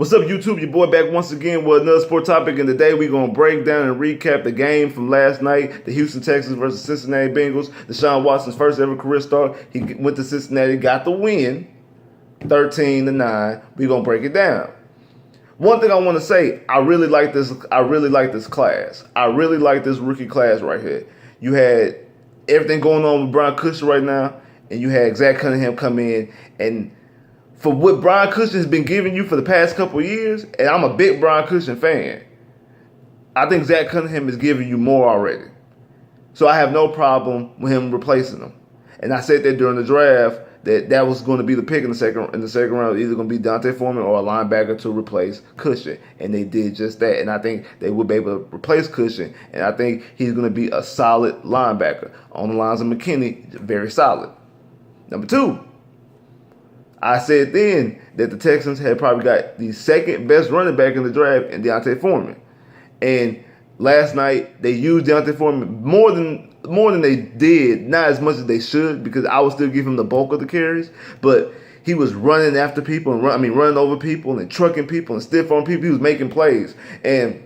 What's up, YouTube? Your boy back once again with another sport topic, and today we're going to break down and recap the game from last night, the Houston Texans versus Cincinnati Bengals. DeShaun Watson's first ever career start. He went to Cincinnati, got the win, 13-9. We're going to break it down. One thing I want to say, I really like this class. I really like this rookie class right here. You had everything going on with Brian Cushing right now, and you had Zach Cunningham come in, and for what Brian Cushing has been giving you for the past couple of years, and I'm a big Brian Cushing fan, I think Zach Cunningham is giving you more already. So I have no problem with him replacing him. And I said that during the draft that was going to be the pick in the second round, either going to be Dante Foreman or a linebacker to replace Cushing, and they did just that. And I think they would be able to replace Cushing, and I think he's going to be a solid linebacker on the lines of McKinney, very solid. Number two, I said then that the Texans had probably got the second best running back in the draft in Dante Foreman. And last night they used Dante Foreman more than they did, not as much as they should, because I would still give him the bulk of the carries, but he was running after people and running over people and trucking people and stiff on people. He was making plays. And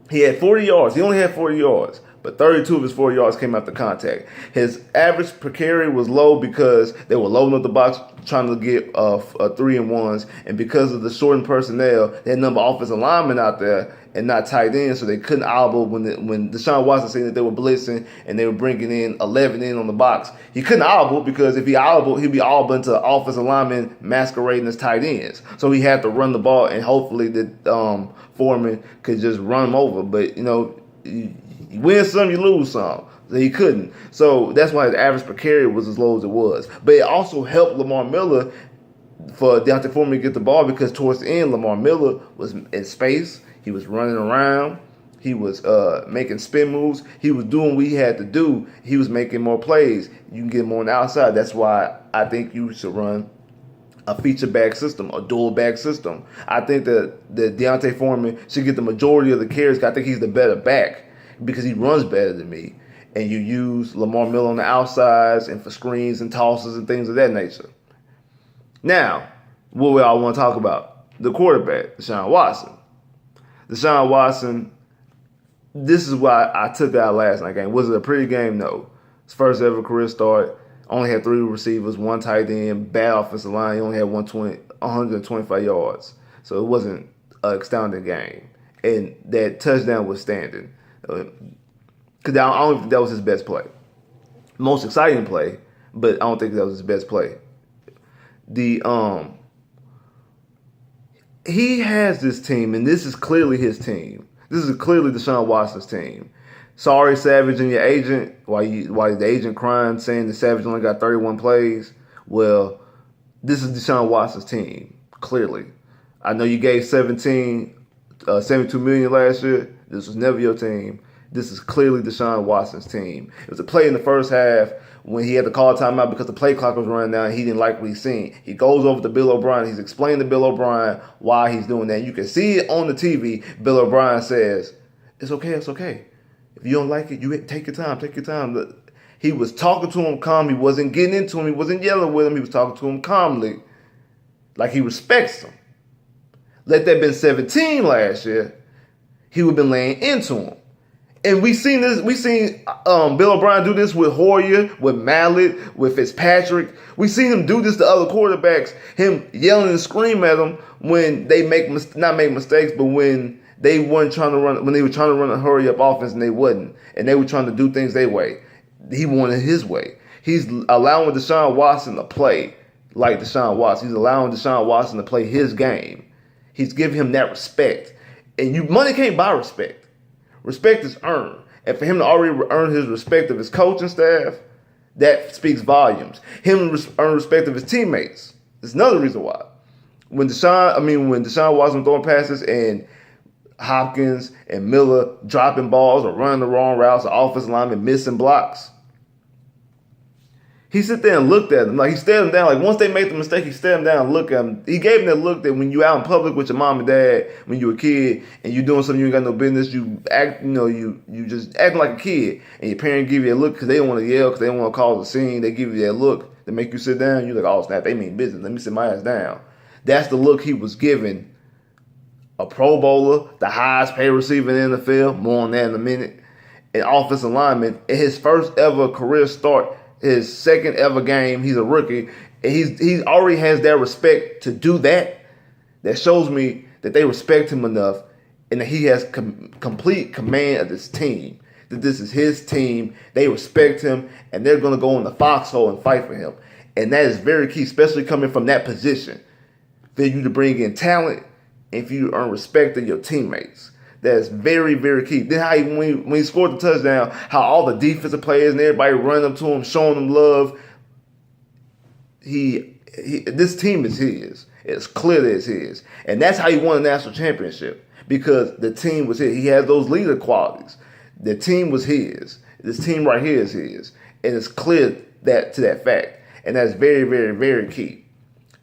he had 40 yards. He only had 40 yards. But 32 of his 40 yards came after contact. His average per carry was low because they were loading up the box trying to get 3-and-1s. And because of the shortened personnel, they had a number of offensive linemen out there and not tight ends, so they couldn't audible when DeShaun Watson said that they were blitzing and they were bringing in 11 in on the box. He couldn't audible because if he audible, he'd be audible into offensive linemen masquerading as tight ends. So he had to run the ball, and hopefully that Foreman could just run him over. But, you win some, you lose some. So he couldn't. So that's why his average per carry was as low as it was. But it also helped Lamar Miller for Dante Foreman to get the ball, because towards the end, Lamar Miller was in space. He was running around. He was making spin moves. He was doing what he had to do. He was making more plays. You can get more on the outside. That's why I think you should run a feature back system, a dual back system. I think that Dante Foreman should get the majority of the carries. I think he's the better back, because he runs better than me. And you use Lamar Miller on the outsides and for screens and tosses and things of that nature. Now, what we all want to talk about? The quarterback, DeShaun Watson. DeShaun Watson, this is why I took out last night game. Was it a pretty game? No. His first ever career start. Only had 3 receivers, 1 tight end, bad offensive line. He only had 125 yards. So it wasn't an astounding game. And that touchdown was standing. Because I don't think that was his best play. Most exciting play, but I don't think that was his best play. He has this team, and this is clearly his team. This is clearly DeShaun Watson's team. Sorry, Savage and your agent, why the agent crying saying that Savage only got 31 plays. Well, this is DeShaun Watson's team, clearly. I know you gave 72 million last year. This was never your team. This is clearly DeShaun Watson's team. It was a play in the first half when he had to call a timeout because the play clock was running down and he didn't like what he's seen. He goes over to Bill O'Brien. He's explaining to Bill O'Brien why he's doing that. You can see it on the TV. Bill O'Brien says, it's okay, it's okay. If you don't like it, you take your time, take your time. He was talking to him calm. He wasn't getting into him. He wasn't yelling with him. He was talking to him calmly, like he respects him. Let that been 17 last year, he would have been laying into him. And we seen Bill O'Brien do this with Hoyer, with Mallett, with Fitzpatrick. We seen him do this to other quarterbacks, him yelling and screaming at them when they not make mistakes, but when they were trying to run a hurry up offense and they wouldn't, and they were trying to do things their way. He wanted his way. He's allowing DeShaun Watson to play like DeShaun Watson. He's allowing DeShaun Watson to play his game. He's giving him that respect. And money can't buy respect. Respect is earned. And for him to already earn his respect of his coaching staff, that speaks volumes. Him earn respect of his teammates. There's another reason why. When DeShaun Watson throwing passes and Hopkins and Miller dropping balls or running the wrong routes, or offensive linemen missing blocks, he sit there and looked at them. Like, he stared them down. Like, once they made the mistake, he stared them down and looked at them. He gave them that look that when you out in public with your mom and dad, when you a kid, and you doing something you ain't got no business, you act, you just acting like a kid, and your parents give you a look because they don't want to yell, because they don't want to cause a scene. They give you that look to make you sit down. You're like, oh, snap, they mean business. Let me sit my ass down. That's the look he was giving a Pro Bowler, the highest paid receiver in the NFL. More on that in a minute. An offensive lineman in his first ever career start, his second ever game. He's a rookie. And he already has that respect to do that. That shows me that they respect him enough and that he has complete command of this team. That this is his team. They respect him and they're going to go in the foxhole and fight for him. And that is very key, especially coming from that position. For you to bring in talent and for you to earn respect of your teammates. That's very, very key. Then how when he scored the touchdown, how all the defensive players and everybody running up to him, showing him love. This team is his. It's clear that it's his. And that's how he won a national championship. Because the team was his. He has those leader qualities. The team was his. This team right here is his. And it's clear to that fact. And that's very, very, very key.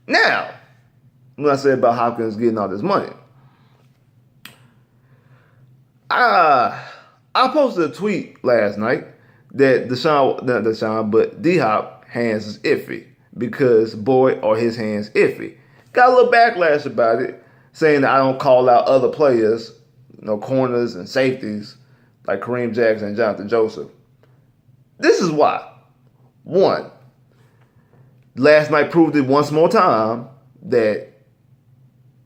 Now, when I said about Hopkins getting all this money, I posted a tweet last night that D-Hop hands is iffy because boy are his hands iffy. Got a little backlash about it, saying that I don't call out other players, corners and safeties like Kareem Jackson and Jonathan Joseph. This is why. One, last night proved it once more time that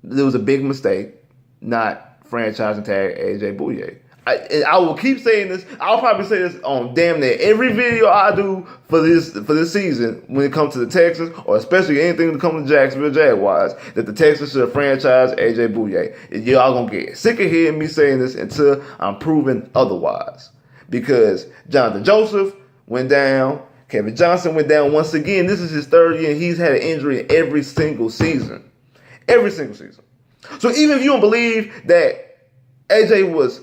there was a big mistake not franchising tag AJ Bouye. I will keep saying this. I'll probably say this on damn near every video I do for this season when it comes to the Texans, or especially anything that comes to Jacksonville Jaguars, that the Texans should franchise AJ Bouye. Y'all gonna get sick of hearing me saying this until I'm proven otherwise. Because Jonathan Joseph went down, Kevin Johnson went down once again. This is his third year, and he's had an injury every single season. Every single season. So even if you don't believe that AJ was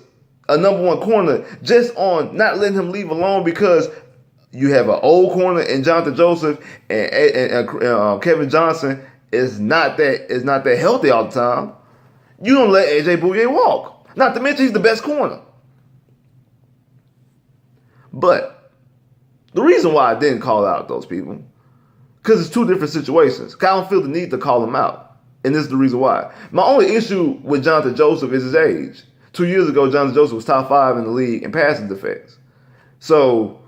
a number one corner, just on not letting him leave alone because you have an old corner in Jonathan Joseph and Kevin Johnson is not that healthy all the time, you don't let AJ Bouye walk. Not to mention he's the best corner. But the reason why I didn't call out those people, because it's two different situations. I don't feel the need to call them out. And this is the reason why. My only issue with Jonathan Joseph is his age. 2 years ago, Jonathan Joseph was top 5 in the league in passing defense. So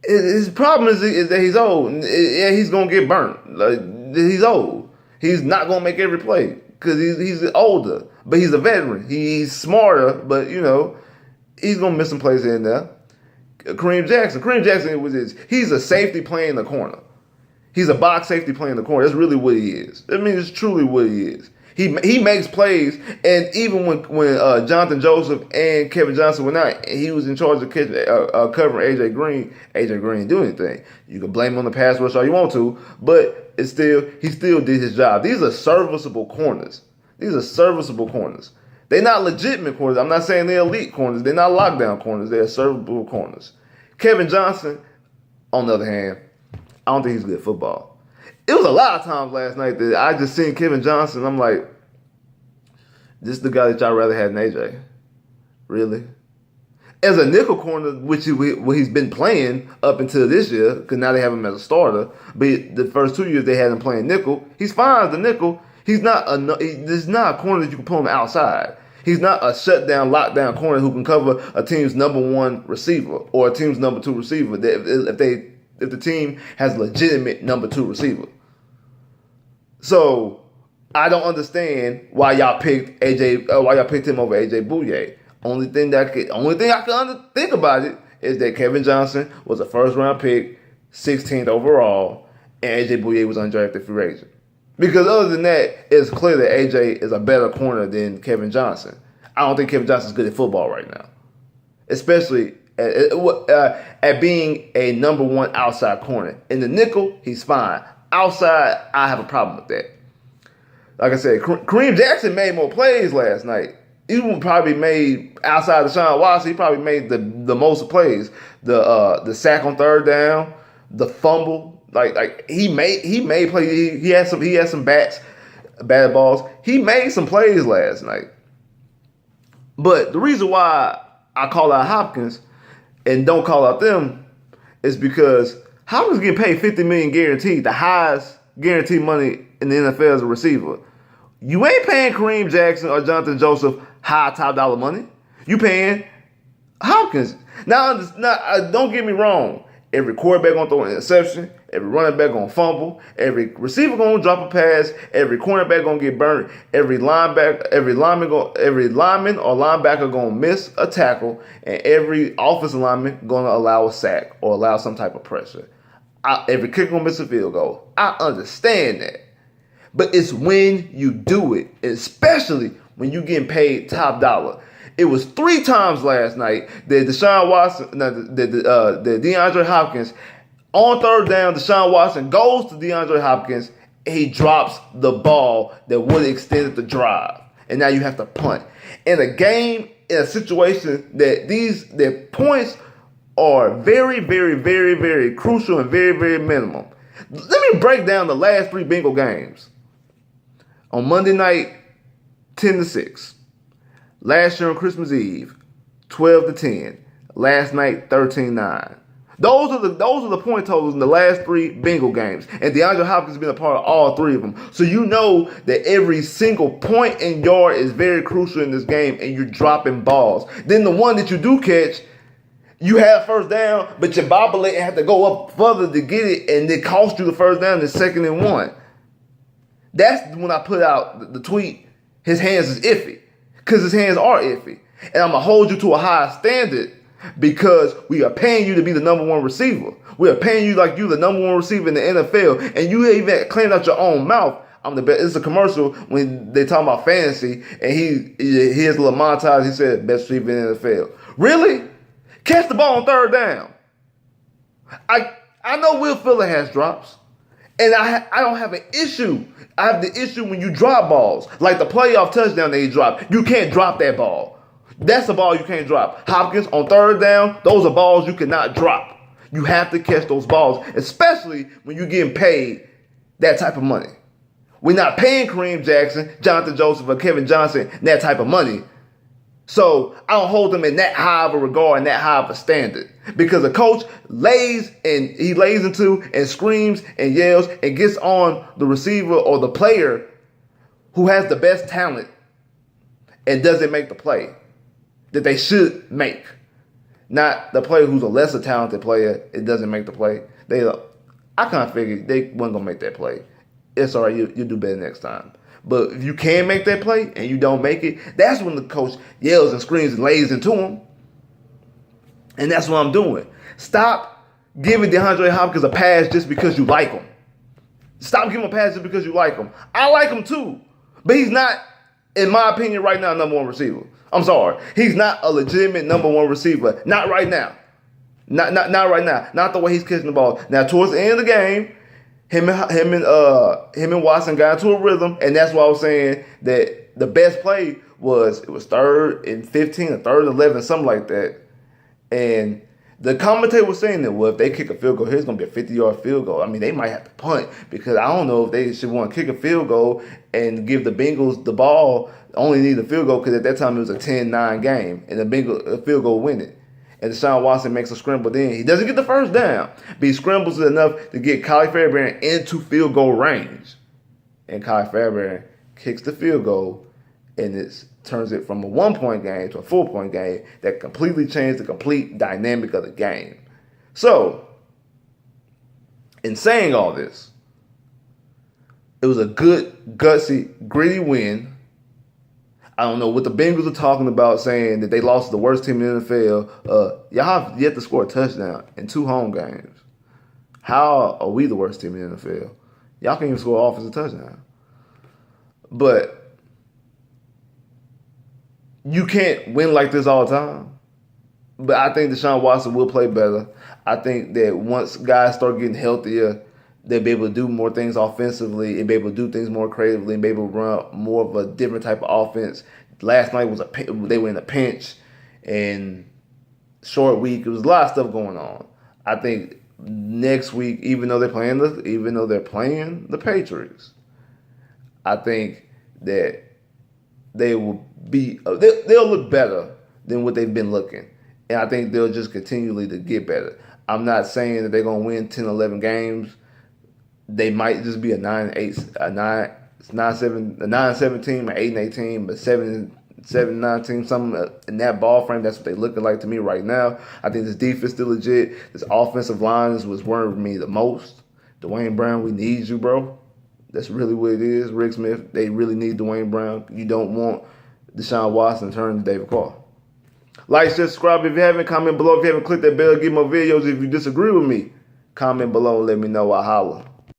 his problem is that he's old. Yeah, he's going to get burnt. Like, he's old. He's not going to make every play because he's older. But he's a veteran. He's smarter, but, he's going to miss some plays here and there. Kareem Jackson, he's a safety playing the corner. He's a box safety playing the corner. That's really what he is. I mean, it's truly what he is. He makes plays, and even when Jonathan Joseph and Kevin Johnson went out, he was in charge of covering AJ Green. AJ Green didn't do anything. You can blame him on the pass rush all you want to, but he still did his job. These are serviceable corners. They're not legitimate corners. I'm not saying they're elite corners. They're not lockdown corners. They're serviceable corners. Kevin Johnson, on the other hand, I don't think he's good at football. It was a lot of times last night that I just seen Kevin Johnson. I'm like, this is the guy that y'all rather have than AJ. Really? As a nickel corner, which he's been playing up until this year, because now they have him as a starter. But the first 2 years they had him playing nickel. He's fine as a nickel. He's not a corner that you can put on the outside. He's not a shutdown, lockdown corner who can cover a team's number one receiver or a team's number two receiver if the team has a legitimate number two receiver. So I don't understand why y'all picked him over AJ Bouye. Only thing I can think about it is that Kevin Johnson was a first round pick, 16th overall, and AJ Bouye was undrafted free agent. Because other than that, it's clear that AJ is a better corner than Kevin Johnson. I don't think Kevin Johnson's good at football right now, especially at being a number one outside corner. In the nickel, he's fine. Outside, I have a problem with that. Like I said, Kareem Jackson made more plays last night. He probably made, outside of DeShaun Watson, he probably made the most plays. The sack on third down, the fumble. Like he made plays. He had some bad balls. He made some plays last night. But the reason why I call out Hopkins and don't call out them is because Hopkins getting paid $50 million guaranteed, the highest guaranteed money in the NFL as a receiver. You ain't paying Kareem Jackson or Jonathan Joseph high top dollar money. You paying Hopkins. Now, don't get me wrong. Every quarterback gonna throw an interception. Every running back gonna fumble. Every receiver gonna drop a pass. Every cornerback gonna get burnt. Every lineman or linebacker gonna miss a tackle, and every offensive lineman gonna allow a sack or allow some type of pressure. Every kicker gonna miss a field goal. I understand that, but it's when you do it, especially when you getting paid top dollar. It was 3 times last night that DeShaun Watson, that DeAndre Hopkins, on third down, DeShaun Watson goes to DeAndre Hopkins, and he drops the ball that would have extended the drive. And now you have to punt. In a game, in a situation that points are very, very, very, very crucial and very, very minimum. Let me break down the last 3 Bengal games. On Monday night, 10-6. Last year on Christmas Eve, 12-10. Last night, 13-9. Those are the point totals in the last 3 Bengal games. And DeAndre Hopkins has been a part of all 3 of them. So you know that every single point and yard is very crucial in this game, and you're dropping balls. Then the one that you do catch, you have first down, but you bobble it and have to go up further to get it, and it cost you the first down in 2nd and 1. That's when I put out the tweet, his hands is iffy. Because his hands are iffy. And I'm going to hold you to a higher standard because we are paying you to be the number 1 receiver. We are paying you like you the number 1 receiver in the NFL. And you even claimed out your own mouth, I'm the best. It's a commercial when they talk about fantasy. And he has a little montage. He said, best receiver in the NFL. Really? Catch the ball on third down. I know Will Fuller has drops. And I don't have an issue. I have the issue when you drop balls. Like the playoff touchdown that he dropped. You can't drop that ball. That's a ball you can't drop. Hopkins on third down, those are balls you cannot drop. You have to catch those balls, especially when you're getting paid that type of money. We're not paying Kareem Jackson, Jonathan Joseph, or Kevin Johnson that type of money. So I don't hold them in that high of a regard and that high of a standard. Because a coach lays into and screams and yells and gets on the receiver or the player who has the best talent and doesn't make the play that they should make. Not the player who's a lesser talented player, it doesn't make the play. I kind of figured they wasn't going to make that play. It's all right, you'll do better next time. But if you can make that play and you don't make it, that's when the coach yells and screams and lays into him. And that's what I'm doing. Stop giving DeAndre Hopkins a pass just because you like him. Stop giving him a pass just because you like him. I like him too. But he's not, in my opinion, right now, number 1 receiver. I'm sorry. He's not a legitimate number 1 receiver. Not right now. Not right now. Not the way he's catching the ball. Now, towards the end of the game, him and Watson got into a rhythm, and that's why I was saying that the best play was 3rd and 15 or 3rd and 11, something like that. And the commentator was saying that, well, if they kick a field goal, here's going to be a 50-yard field goal. I mean, they might have to punt because I don't know if they should want to kick a field goal and give the Bengals the ball. Only need a field goal because at that time it was a 10-9 game, and the Bengals field goal win it. And DeShaun Watson makes a scramble then. He doesn't get the first down, but he scrambles enough to get Kyle Fairbairn into field goal range. And Kyle Fairbairn kicks the field goal, and it turns it from a 1-point game to a 4-point game that completely changed the complete dynamic of the game. So, in saying all this, it was a good, gutsy, gritty win. I don't know what the Bengals are talking about, saying that they lost to the worst team in the NFL. Y'all have yet to score a touchdown in 2 home games. How are we the worst team in the NFL? Y'all can't even score an offensive touchdown. But you can't win like this all the time. But I think DeShaun Watson will play better. I think that once guys start getting healthier, they'll be able to do more things offensively and be able to do things more creatively and be able to run more of a different type of offense. Last night they were in a pinch and short week. There was a lot of stuff going on. I think next week, even though they're playing the Patriots, I think that they'll look better than what they've been looking. And I think they'll just continually to get better. I'm not saying that they're going to win 10, 11 games. They might just be a 9, It's 9-7 team, or 8-8 team, but 7-9 team, something in that ball frame. That's what they looking like to me right now. I think this defense still legit. This offensive line is what's worrying me the most. Dwayne Brown, we need you, bro. That's really what it is. Rick Smith, they really need Dwayne Brown. You don't want DeShaun Watson turning to David Carr. Like, subscribe if you haven't. Comment below if you haven't clicked that bell. Get more videos if you disagree with me. Comment below and let me know. I holla.